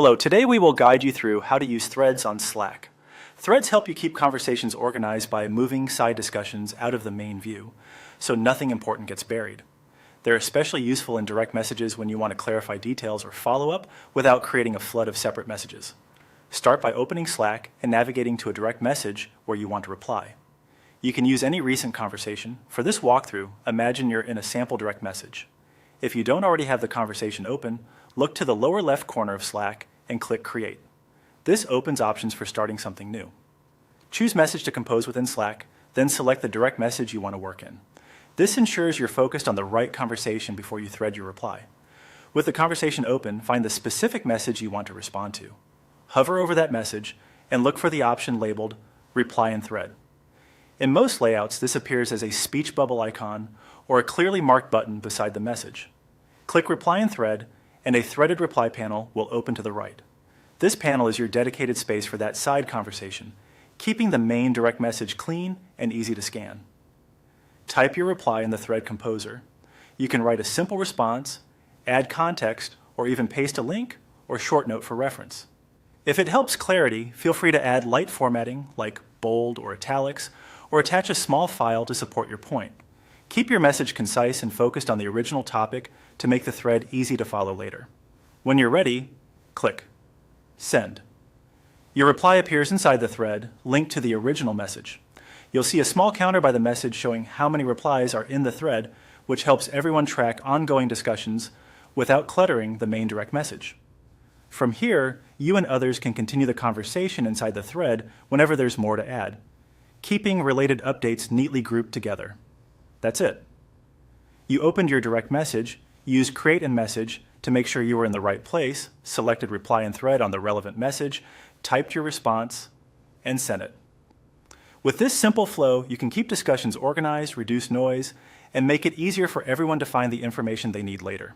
Hello, today we will guide you through how to use threads on Slack. Threads help you keep conversations organized by moving side discussions out of the main view, so nothing important gets buried. They're especially useful in direct messages when you want to clarify details or follow up without creating a flood of separate messages. Start by opening Slack and navigating to a direct message where you want to reply. You can use any recent conversation. For this walkthrough, imagine you're in a sample direct message. If you don't already have the conversation open, look to the lower left corner of Slack and click Create. This opens options for starting something new. Choose Message to compose within Slack, then select the direct message you want to work in. This ensures you're focused on the right conversation before you thread your reply. With the conversation open, find the specific message you want to respond to. Hover over that message and look for the option labeled Reply in Thread. In most layouts, this appears as a speech bubble icon or a clearly marked button beside the message. Click Reply in Thread, and a threaded reply panel will open to the right. This panel is your dedicated space for that side conversation, keeping the main direct message clean and easy to scan. Type your reply in the thread composer. You can write a simple response, add context, or even paste a link or short note for reference. If it helps clarity, feel free to add light formatting like bold or italics, or attach a small file to support your point. Keep your message concise and focused on the original topic to make the thread easy to follow later. When you're ready, click Send. Your reply appears inside the thread, linked to the original message. You'll see a small counter by the message showing how many replies are in the thread, which helps everyone track ongoing discussions without cluttering the main direct message. From here, you and others can continue the conversation inside the thread whenever there's more to add, keeping related updates neatly grouped together. That's it. You opened your direct message, used Create in Message to make sure you were in the right place, selected Reply in Thread on the relevant message, typed your response, and sent it. With this simple flow, you can keep discussions organized, reduce noise, and make it easier for everyone to find the information they need later.